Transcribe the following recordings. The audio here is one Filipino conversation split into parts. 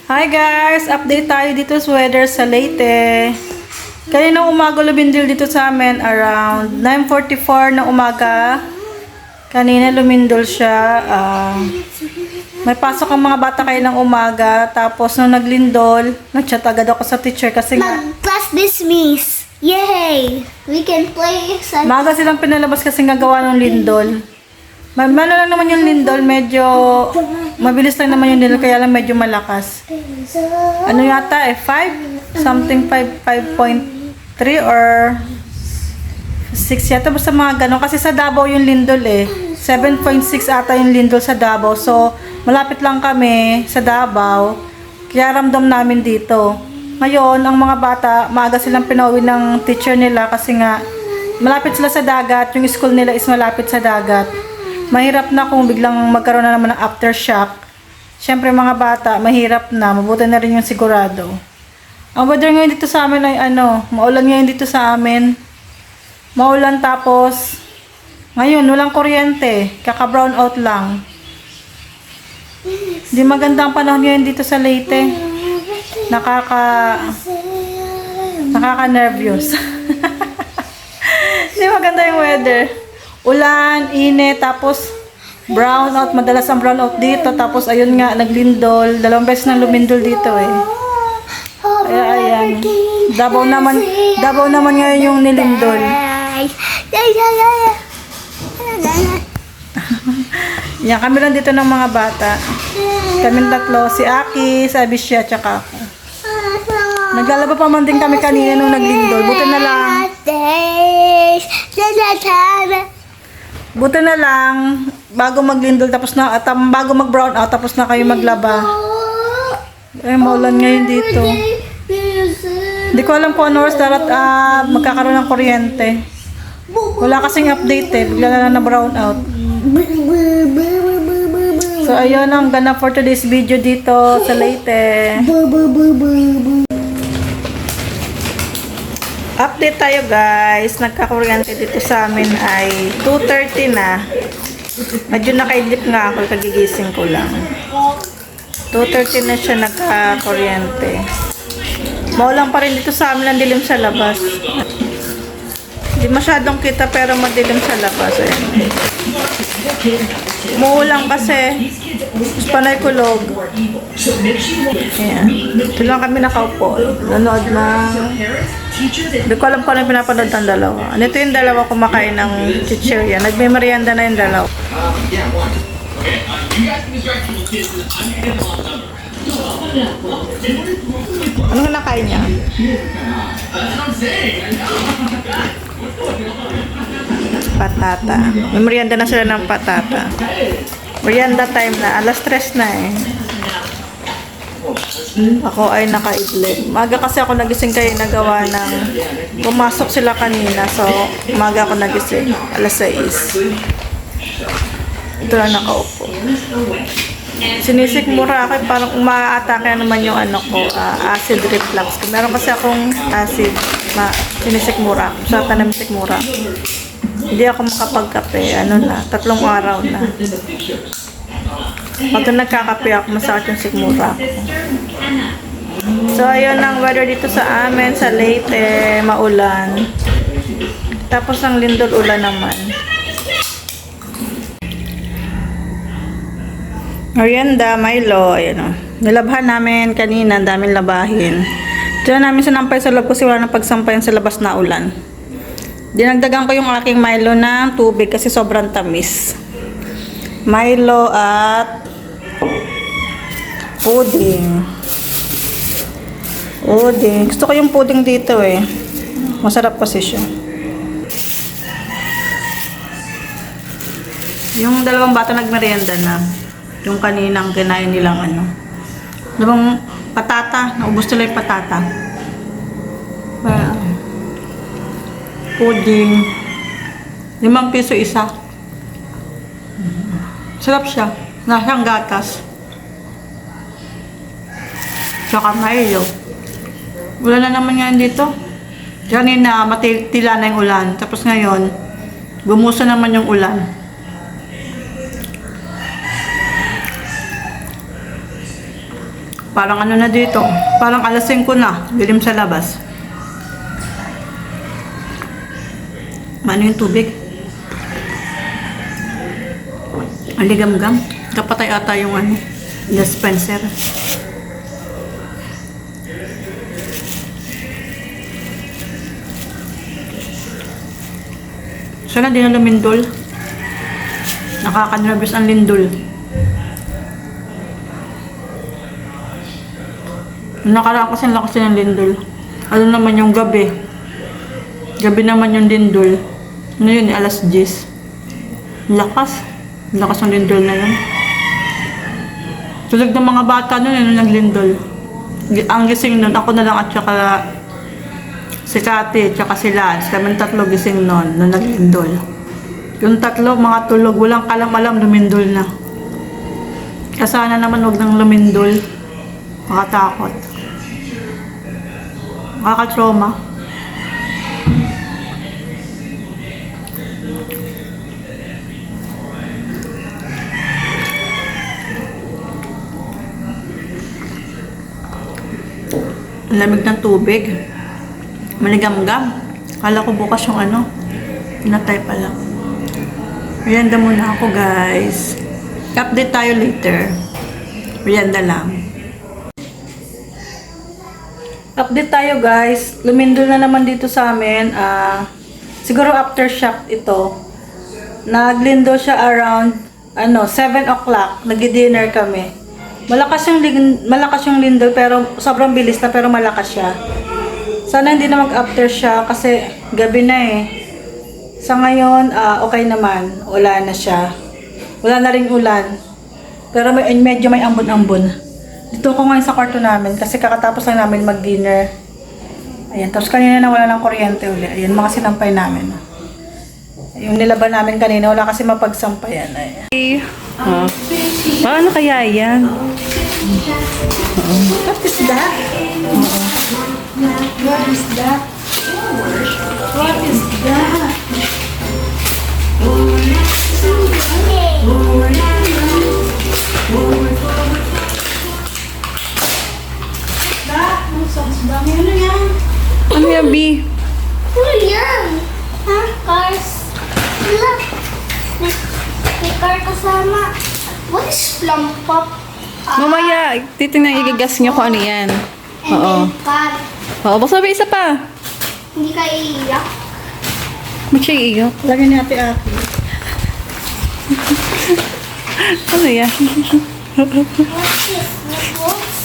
Hi guys! Update tayo dito sa weather sa Leyte. Kaninang umaga lumindol dito sa amin around 9:44 ng umaga. Kanina lumindol siya. May pasok ang mga bata kayo ng umaga. Tapos nung naglindol, nag-chat agad ako sa teacher kasi nga Class dismiss. Yay! We can play some... maaga silang pinalabas kasi nga gawa ng lindol. Mano lang naman yung lindol, medyo mabilis lang naman yung lindol, kaya lang medyo malakas. Ano yata 5? Something 5.3 or 6 yata, basta mga ganon. Kasi sa Davao yung lindol 7.6 ata yung lindol sa Davao. So, malapit lang kami sa Davao, kaya ramdam namin dito. Ngayon, ang mga bata, maaga silang pinauwi ng teacher nila kasi nga, malapit sila sa dagat, yung school nila is malapit sa dagat. Mahirap na kung biglang magkaroon na naman ng aftershock. Siyempre mga bata, mahirap na. Mabuti na rin yung sigurado. Ang weather ngayon dito sa amin ay maulan ngayon dito sa amin. Maulan tapos, ngayon walang kuryente. Kaka-brown out lang. Hindi maganda ang panahon ngayon dito sa Leyte. Nakaka-nervous. Hindi maganda yung weather. Ulan, init, tapos brown out, madalas ang brown out dito, tapos ayun nga, naglindol, 2 beses na lumindol dito Kaya ayan, Davao naman ngayon yung nilindol. Yan, kami lang dito ng mga bata. Kaming tatlo, si Aki, si Abisha, tsaka ako. Naglalaba pa man din kami kanina nung naglindol. Buti na lang, bago maglindol tapos na, bago mag-brown out tapos na kayo maglaba. Maulan ngayon dito. Hindi ko alam kung ano oras dapat magkakaroon ng kuryente. Wala kasing update bigla na brown out. So ayun ang gana for today's video dito sa Leyte. Update tayo guys, nagkakuryente dito sa amin ay 2:30 na. Medyo nakaidlip nga ako, kagigising ko lang. 2:30 na siya nagkakuryente. Maulang pa rin dito sa amin, ang dilim sa labas. Hindi masyadong kita pero madilim sa labas. Muulang kasi, panay kulog. Ayan. Ito lang kami nakaupo. Nanood na. Hindi ko alam kung ano pinapanood ng dalawa. Ito yung dalawa kumakain ng chichirya. Nagme-merienda na yung dalawa. Ano nga nakain niya? Patata. May merienda na sila ng patata. Merienda time na. Alas 3 na Ako ay nakaidlip. Maga kasi ako nagising kayo nagawa ng pumasok sila kanina. So, maga ako nagising. Alas 6. Ito lang nakaupo. Sinisikmura ako. Parang umaatake naman yung acid reflux. Meron kasi akong acid na sinisikmura. Sa tanam sikmura. Hindi ako makapagkape. 3 araw na. Pag nagkakape ako, masakit yung sikmura ko. So, ayun ang weather dito sa amin, sa Leyte, maulan. Tapos ang lindol ulan naman. Merienda, Milo, ayun nilabhan namin kanina, daming labahin. Diyan namin sinampay sa loob kasi wala nang pagsampayan sa labas na ulan. Dinagdagan ko yung aking Milo ng tubig kasi sobrang tamis. Milo at pudding. Gusto ko yung pudding dito Masarap kasi siya. Yung dalawang bata nagmerienda na. Yung kaninang kinain nilang dalawang patata. Naubos nila yung patata. Pudding. 5 piso isa. Sarap siya. Nasang gatas. Tsaka Milo. Ulan na naman ngayon dito. Kanina matitila na yung ulan. Tapos ngayon, gumusa naman yung ulan. Parang ano na dito. Parang alas 5 na. Dilim sa labas. Ano yung tubig? Aligam-gam. Kapatay ata yung ano. Dispenser. Sana din na lumindol. Nakaka-nervous ang lindol. Nakaraan kasi ang lakas ng lindol. Ano naman yung gabi? Gabi naman yung lindol. Ano yun, alas 10. Lakas. Lakas ng lindol na yun. Tulog ng mga bata nun, ano naglindol. Ang gising nun, ako na lang at saka si Kati, tsaka si Lance. Kami tatlo gising nun, nung naglindol. Yung tatlo, mga tulog, walang kalam-alam, lumindol na. Kaya sana naman huwag nang lumindol. Makatakot. Makaka-trauma. Ang lamig ng tubig. Maligam-gam. Kala ko bukas yung ano. Pinatay pa lang. Merienda muna ako, guys. Update tayo later. Merienda lang. Update tayo, guys. Lumindol na naman dito sa amin. Siguro aftershock ito. Naglindol siya around 7 o'clock. Nag-dinner kami. Malakas yung lindol pero sobrang bilis na pero malakas siya. Sana hindi na mag-aftershock kasi gabi na eh. Sa ngayon, okay naman. Wala na siya. Wala na ring ulan. Pero medyo may ambon-ambon. Dito ko ngayon sa kwarto namin kasi kakatapos lang namin mag-dinner. Ayan, tapos kanina na wala ng kuryente uli. Ayan, mga sinampay namin. Yung nilaban namin kanina, wala kasi mapagsampayan. Ayan. Paano kaya yan? What is that? What is that? What is that? Dami ano yan? Ano yan, B? Oh, yan. Ha? Cars. Look. May car kasama. What is plum pop? Mamaya, titingnan igagas niyo kung ano yan. And Oo. then car. Oo, baka sabi isa pa. Hindi ka iiyak. Ba't siya iiyak? Lagyan ni ate-ate. Ano yan? What's this? Notebooks?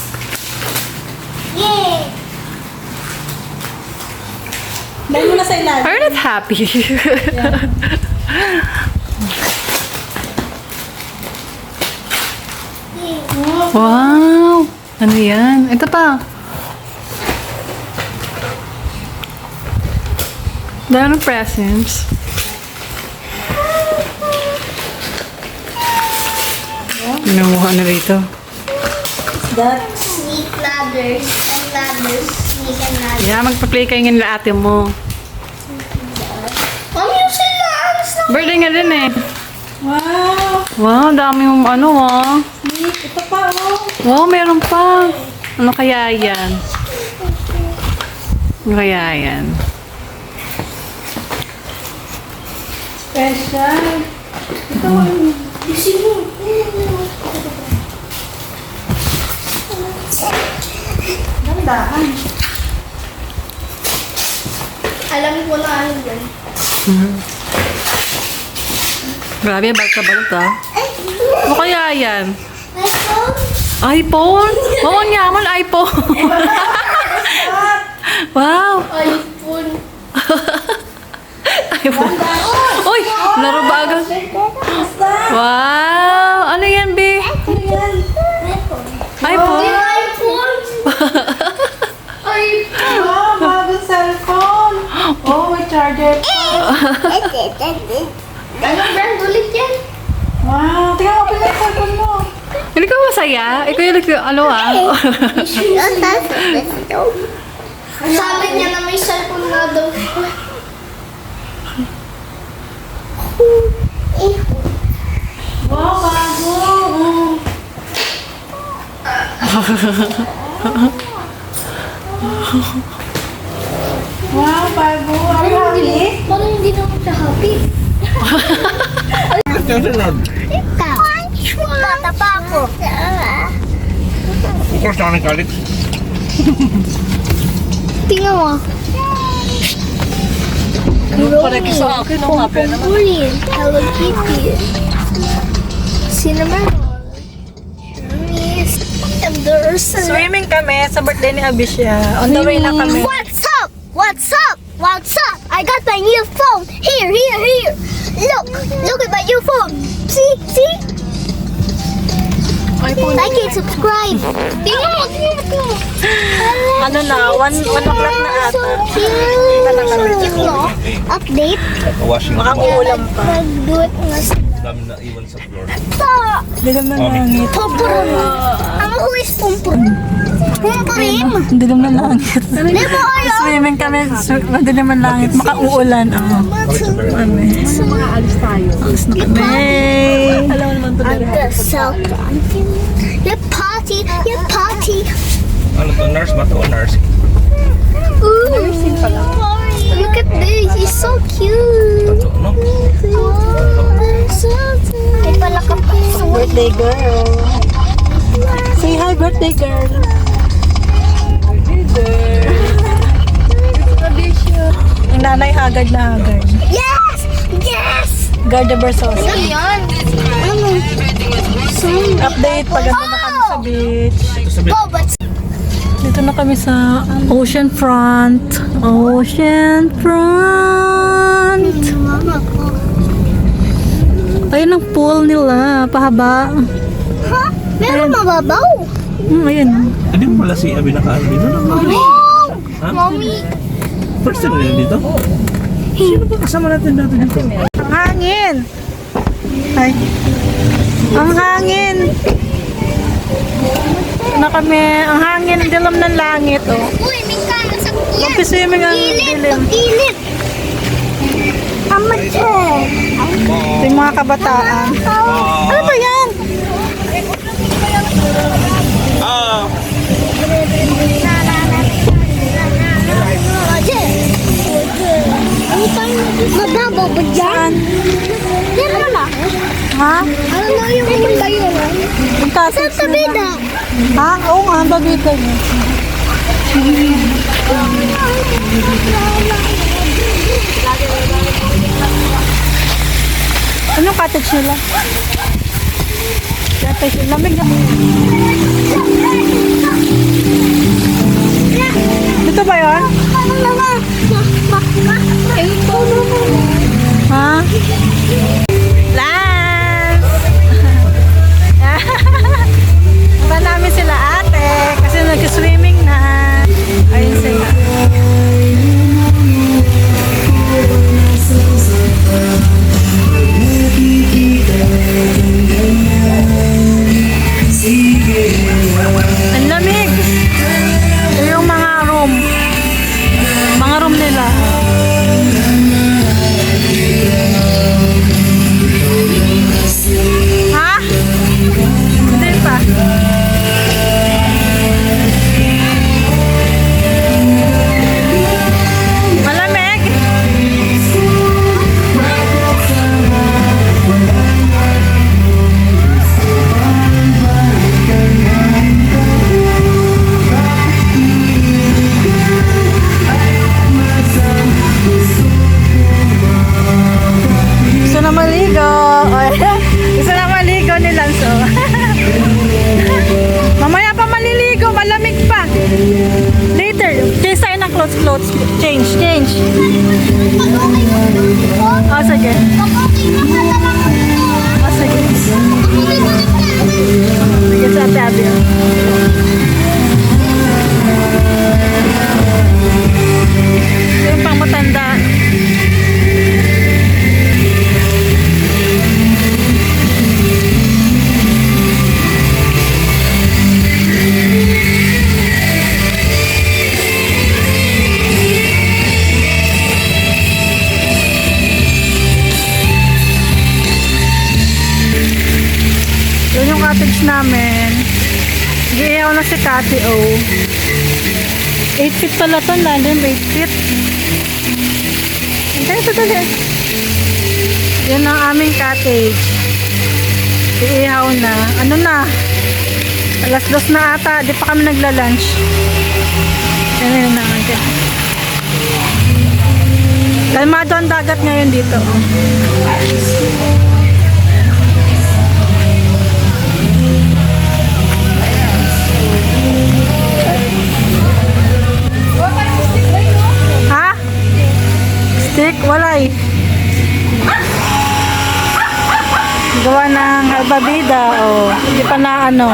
Yay! Dahil mo na sa ilalim. Are you not happy? Yay! Wow! Ano yan? Ito pa. Dahil ng presents. Namuha na rito. That Sneak ladders and ladders. Sneak and ladders. Yeah, magpa-play kayo ngayon na ate mo. Mami, yung sila. Alis na. Birthday nga din eh. wow! Wow, dami yung ano ah. Sneak. Ito pa oh. Wow, meron pa. Ano kaya yan? Ano kaya yan? Special. Ito Isi mo. Dandahan. Alam ko na ano yan. Grabe, balot na balot ah. Ano kaya yan? My phone? iPhone? Oo, ang yaman, iPhone. Wow. iPhone. iPhone. Uy, laro ba agad? Wow. Ano yan, B? Ano yan? iPhone. iPhone? iPhone! iPhone! Wow, bagong cellphone. Oh, may charger pa. Anong brand ulit yan? Wow, tingnan mo pala yung cellphone mo. Hindi ka masaya? Ikaw yung ano ah. Sabi niya na may cellphone na daw. Wow, bago. Wow, bago. Are you happy? Parang hindi naman siya happy. Ikaw. Bata pa ako. Of course, namin kalit. Tingnan mo. Correct sa akin, no? Happy naman. Pumpurin. Hello Kitty. Cinnamon roll. Miss. And there's Swimming kami sa birthday ni Abisha. On the way na kami. What's up? What's up? What's up? I got my new phone. Here. Look at my new phone. See? Like and subscribe. Ano na, 1 o'clock na ata. Update. Washing Makakuulam pa. Mag-do it nga sila. dami na iwan sa floor. Hindi naman langit. Pumpurin. Ang who is pumpurin? Pumpurin. Hindi naman langit. Di ba ayaw? Swimming kami, hindi naman langit. Makauulan. Alis na kami. Alam mo naman to Ang kasal ka. You party. Ano to, nurse ba to? Nurse? Ooh. Look at this. He's so cute. Ito, no? Ay, pala ka pa. Birthday girl. Say hi, birthday girl. Ang nanay hagad na hagad. Yes! Garda Versos. Ano yan? Ano? Update, paganda na kami sa beach. Ito sa bed. Oh, but Dito na kami sa ocean front. Ocean front. mama ko. Ayun ang pool nila, pahaba. Ha? Meron mababaw. Ayun. Hindi mo pala si Abi nakaano dito? Oh! Ha? Mommy. First time nila dito? Sino ba kasama natin dati dito? Ang hangin. Ay. Ang hangin. Na kami, ang hangin, ang dilim ng langit, oh. Uy, may kaya sa kuya. Magpiswimming ang dilim. Pagilid. Amateur. Ito yung mga kabataan. Ano ba yan? Ah! Mababaw ba dyan? Yan mo na. Ha? Ano na yung bayuran? Yung cottage Sa tabi nila. na. Ha? Oo nga, ang babita niya. Anong cottage nila? Cottage, lamig na. Dito ba yun? Ha? Lance! Ba namin sila ate kasi nag-swimming na. Ayun sila. Ang lamig! Ito yung mga room. Mga room nila. Ha? Hindi pa. Malamig. Gusto na maligo. Gusto na maligo ni Lanzo. Mamaya pa maliligo, malamig pa. Later, change tayo ng clothes. Change. Oh, sige. Oh, sige. Sige sa tabi. Yung pang matanda. Yun yung cottage namin. Nag-iihaw na si Kati, oh. 8 feet pala ito, lalim, 8 feet. Hintay, ito dali. Yan ang aming cottage. Iihaw na. Ano na? Alas 2 na ata. Di pa kami nagla-lunch. Yan na. Kalmado ang dagat ngayon dito. Ha? Stick? Wala eh. Gawa ng albabida o hindi pa na ano.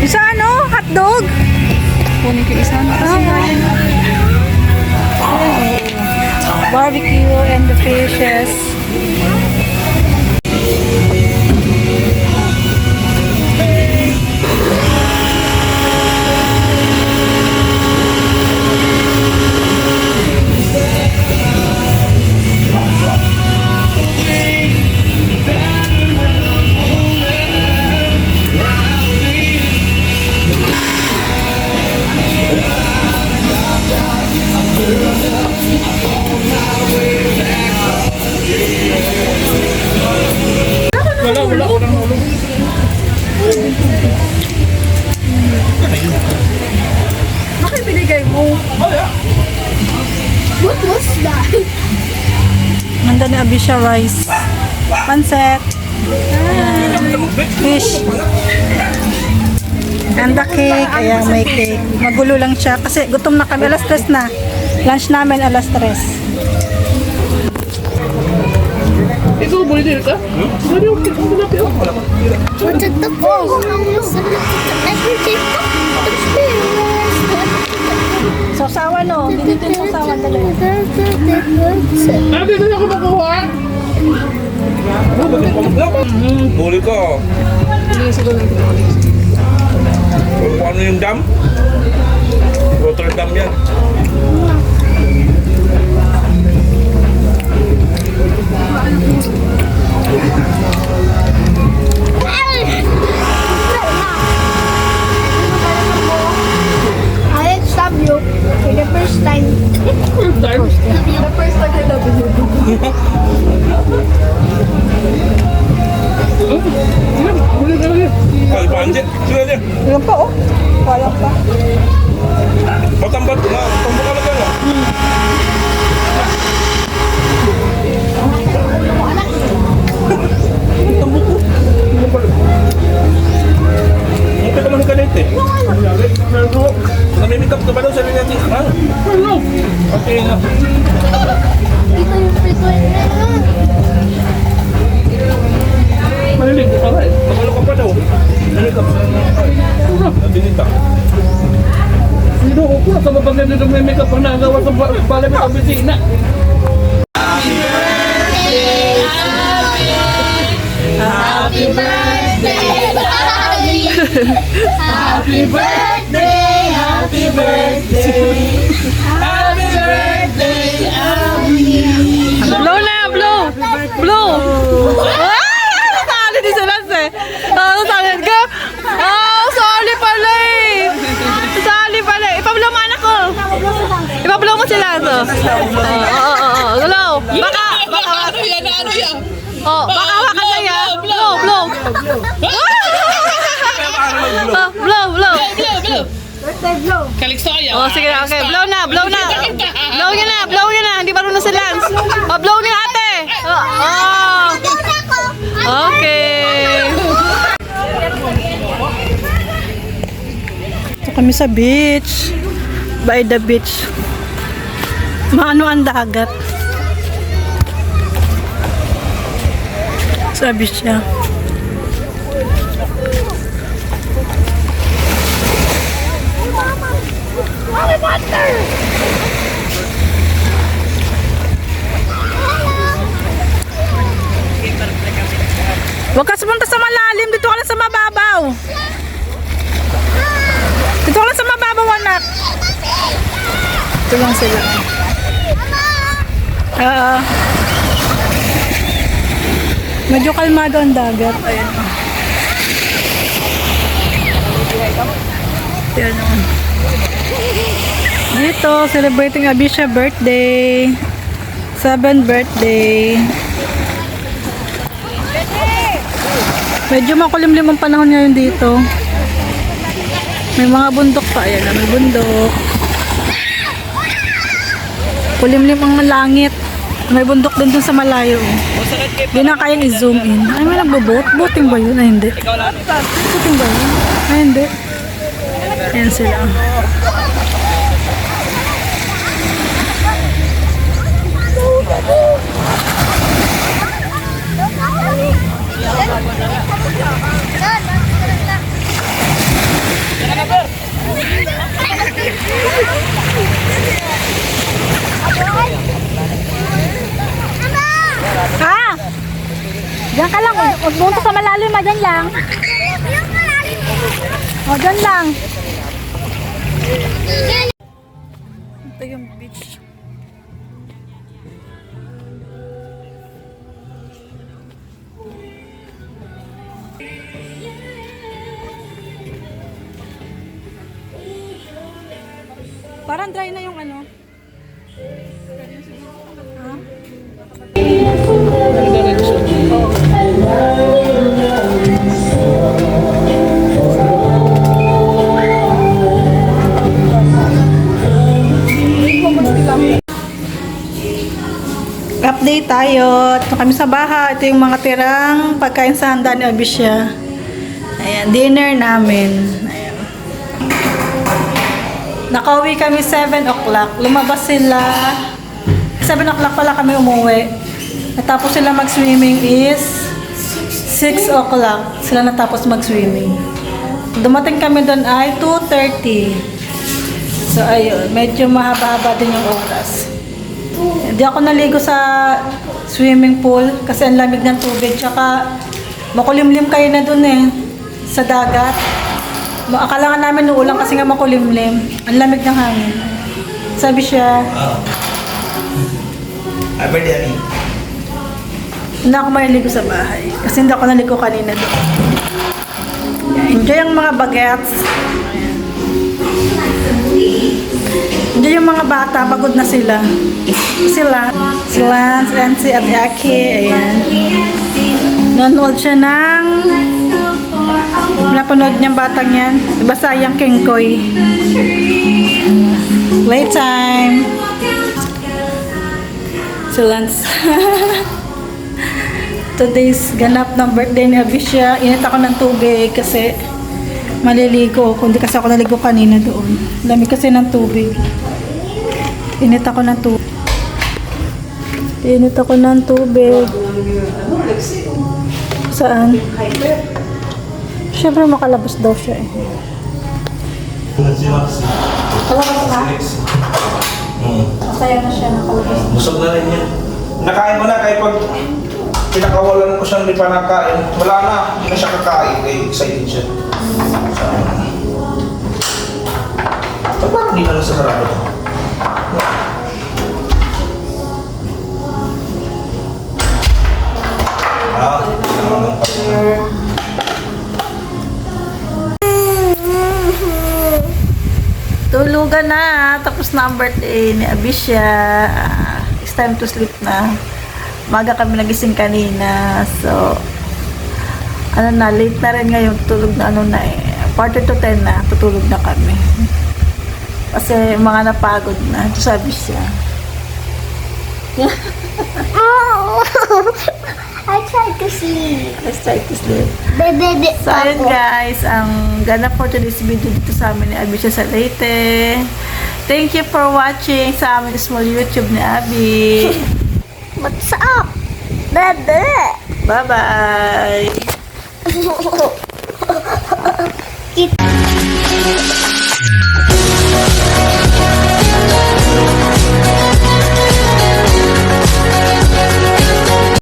Isa ano? Hotdog? Kunin ko isa na kasi. Barbecue and the fishes. Bakit binigay mo? What was that? Nanda ni Abisha rice. Pancet. Fish. And the cake. Ayan, may cake. Magulo lang siya. Kasi gutom na kami. Alas 3 na. Lunch namin alas 3. Ikaw, buli din ka? Buli din ka? What's at the phone? Sausawa no. Dito yung sausawa dali. Dito na ako makuha. Huli ko. Kung ano yung dam? Water dam yan. I stop you for the first time. The first time I love you. Ay, banjit. Sila niya. Ilan pa oh. Kaya pa. Patambat na. Tambak ka na gano'n. Tambak ko. Hindi ka man galit eh. Namimikap ka ba daw sabi natin? Ha? Ano? Okay na. Dito yung frequent. Malilig ka pa eh. Nakalo ka pa daw. Namimikap. Binita. Sino ko sa mabagyan nito may makeup ang nagawa sa balay ng opisina? Happy birthday, happy birthday, happy birthday, happy birthday, Blow na! Blow! Blow! Ah! Nasali din sila eh. Nasali ka? Sali pala eh. Sali pala eh. Ipablow mo anak ko. Ipablow mo sila. Blow. Baka. Ano yan? Oh, baka hawakan na yan. Blow. Blow. Kalikso kayo. Oh, sige na. Okay, blow na. Blow niya na. Hindi marunong si Lance. Oh, blow niya ate. Oh. Okay. Ito kami sa beach. By the beach. Maano ang dagat. Sabi siya. Huwag ka sumunta sa malalim. Dito ka lang sa mababaw. Dito ka lang sa mababaw, anak. Dito lang sila. Medyo kalmado ang dagat. Ayan. Ayan. Dito, celebrating Abisha birthday. 7th birthday. Medyo makulimlim ang panahon ngayon dito. May mga bundok pa. Ayan, may bundok. Kulimlim ang langit. May bundok din dun sa malayo. Hindi na kayang i-zoom in. Ay, may nagbo-boat. Boating ba yun? Ay, hindi. Boating ba yun? Ay, hindi. Ayan sila. Ha? Diyan ka lang. Huwag mo sa malalim, dyan lang. O, dyan lang. Ito yung beach. Parang dry na yung ano. Update tayo. Ito kami sa bahay. Ito yung mga tirang pagkain sa handa ni Abisha. Ayan, dinner namin. Ayan. Nakauwi kami 7 o'clock. Lumabas sila. 7 o'clock pala kami umuwi. Natapos sila mag-swimming is 6 o'clock. Sila natapos mag-swimming. Dumating kami doon ay 2:30. So, ayun. Medyo mahaba-haba din yung oras. Hindi ako naligo sa swimming pool kasi ang lamig ng tubig. Tsaka makulimlim kayo na dun eh. Sa dagat. Akala nga namin uulan kasi nga makulimlim. Ang lamig ng hangin. Sabi siya, hindi ako maliligo sa bahay. Kasi hindi ako naligo kanina doon. Enjoy ang mga bagets. Enjoy yung mga bata. Pagod na sila. Sila, si Lance and si Ate Aki. Ayan. Nanonood siya ng napanood niyang batang yan. Diba sayang Kengkoy? Playtime. Si Lance. Today's ganap ng birthday ni Abisha. Init ako ng tubig kasi maliligo ako. Hindi kasi ako naligo kanina doon. Lamig kasi ng tubig. Init ako ng tubig. Init ako ng tubig. Saan? Siyempre makalabas daw siya eh. Kalabas na? Masaya na siya nakalabas. Busog na rin yan. Nakain mo na kahit pag pinakawalan ko siyang di pa nakain. Wala na, hindi na siya kakain. Kaya excited siya. So, parang hindi na lang sa sarado. Tulugan na. Tapos na ang birthday ni Abisha. It's time to sleep na. Maga kami nagising kanina. So, ano na, late na rin ngayon. Tulog na ano na eh. 10:45 na. Tutulog na kami. Kasi mga napagod na. Ito sabi siya. I tried to sleep. Let's try to sleep. Baby, So, ayun guys, ang ganap for today's video dito sa amin ni Abisha sa Leyte. Thank you for watching sa aming small YouTube ni Abi. What's up, baby? Bye-bye! It